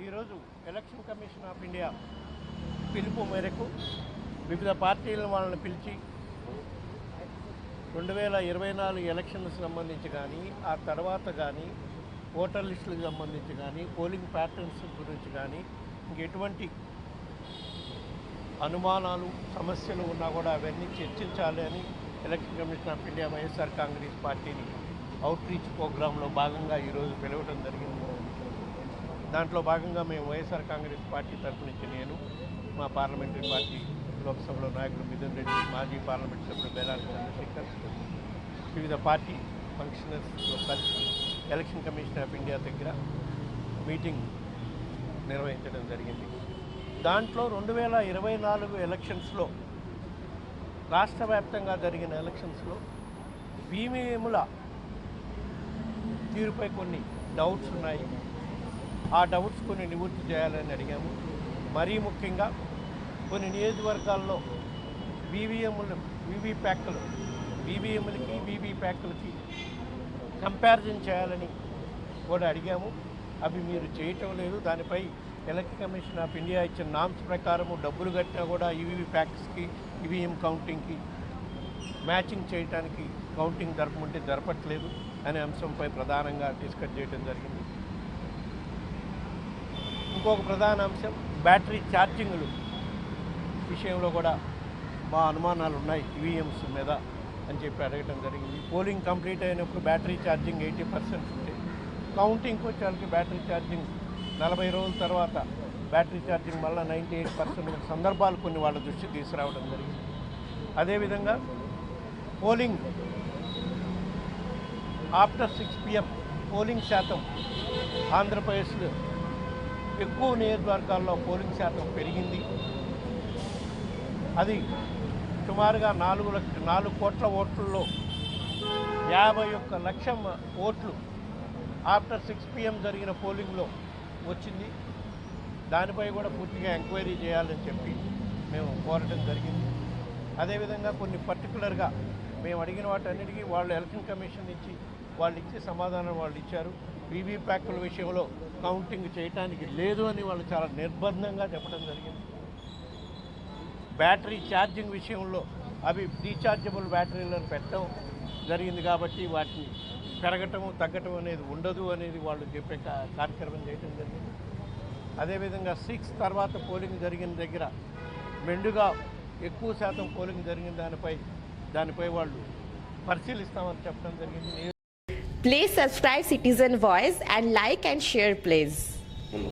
ఈరోజు election commission of India పిలుపు మేరకు వివిధ పార్టీల వాళ్ళని పిలిచి 2024 ఎలక్షన్కి సంబంధించి కానీ ఆ తర్వాత కానీ ఓటర్ లిస్టులకు సంబంధించి కానీ పోలింగ్ ప్యాటర్న్స్ గురించి కానీ ఇంకెటువంటి అనుమానాలు సమస్యలు ఉన్నా కూడా అవన్నీ చర్చించాలి అని election commission of India YSR Congress పార్టీని అవుట్ రీచ్ ప్రోగ్రాంలో భాగంగా ఈరోజు పిలవడం జరిగింది. దాంట్లో భాగంగా మేము వైఎస్ఆర్ కాంగ్రెస్ పార్టీ తరఫు నుంచి నేను, మా పార్లమెంటరీ పార్టీ లోక్సభలో నాయకులు మిథున్ రెడ్డి, మాజీ పార్లమెంట్ సభ్యుడు బేలాడి చంద్రశేఖర్, వివిధ పార్టీ ఫంక్షనర్స్తో కలిసి ఎలక్షన్ కమిషన్ ఆఫ్ ఇండియా దగ్గర మీటింగ్ నిర్వహించడం జరిగింది. దాంట్లో 2024 ఎలక్షన్స్లో రాష్ట్ర వ్యాప్తంగా జరిగిన ఎలక్షన్స్లో ఈవీఎంల తీరుపై కొన్ని డౌట్స్ ఉన్నాయి. ఆ డౌట్స్ కొన్ని నివృత్తి చేయాలని అడిగాము. మరీ ముఖ్యంగా కొన్ని నియోజకవర్గాల్లో ఈవీఎంలకి వీవీప్యాక్లకి కంపారిజన్ చేయాలని కూడా అడిగాము. అవి మీరు చేయటం లేదు. దానిపై ఎలక్షన్ కమిషన్ ఆఫ్ ఇండియా ఇచ్చిన నామ్స్ ప్రకారము డబ్బులు కట్టినా కూడా ఈవీప్యాక్స్కి ఈవీఎం కౌంటింగ్కి మ్యాచింగ్ చేయడానికి కౌంటింగ్ జరపమంటే జరపట్లేదు అనే అంశంపై ప్రధానంగా డిస్కస్ చేయడం జరిగింది. ఇంకొక ప్రధాన అంశం బ్యాటరీ ఛార్జింగ్లు విషయంలో కూడా మా అనుమానాలు ఉన్నాయి ఈవీఎంస్ మీద అని చెప్పి అడగటం జరిగింది. పోలింగ్ కంప్లీట్ అయినప్పుడు బ్యాటరీ ఛార్జింగ్ 80% ఉంటే కౌంటింగ్కి వచ్చేసరికి బ్యాటరీ ఛార్జింగ్ 40 రోజుల తర్వాత బ్యాటరీ ఛార్జింగ్ మళ్ళీ 98% సందర్భాలు కొన్ని వాళ్ళ దృష్టికి తీసుకురావడం జరిగింది. అదేవిధంగా పోలింగ్ ఆఫ్టర్ 6 PM పోలింగ్ శాతం ఆంధ్రప్రదేశ్లో ఎక్కువ నియోజకవర్గాల్లో పోలింగ్ శాతం పెరిగింది. అది సుమారుగా 4 కోట్ల ఓట్లలో 51 లక్షల ఓట్లు ఆఫ్టర్ 6 PM జరిగిన పోలింగ్లో వచ్చింది. దానిపై కూడా పూర్తిగా ఎంక్వైరీ చేయాలని చెప్పి మేము కోరడం జరిగింది. అదేవిధంగా కొన్ని పర్టికులర్గా మేము అడిగిన వాటన్నిటికీ వాళ్ళు ఎలక్షన్ కమిషన్ నుంచి వాళ్ళు ఇచ్చే సమాధానం వాళ్ళు ఇచ్చారు. వీవీప్యాక్ల విషయంలో కౌంటింగ్ చేయడానికి లేదు అని వాళ్ళు చాలా నిర్బంధంగా చెప్పడం జరిగింది. బ్యాటరీ ఛార్జింగ్ విషయంలో అవి రీఛార్జబుల్ బ్యాటరీలను పెట్టడం జరిగింది కాబట్టి వాటిని పెరగటము తగ్గటం అనేది ఉండదు అనేది వాళ్ళు చెప్పే కార్యక్రమం చేయడం జరిగింది. అదేవిధంగా 6 తర్వాత పోలింగ్ జరిగిన దగ్గర మెండుగా ఎక్కువ శాతం పోలింగ్ జరిగిన దానిపై వాళ్ళు పరిశీలిస్తామని చెప్పడం జరిగింది. Please subscribe Citizen Voice and like and share please.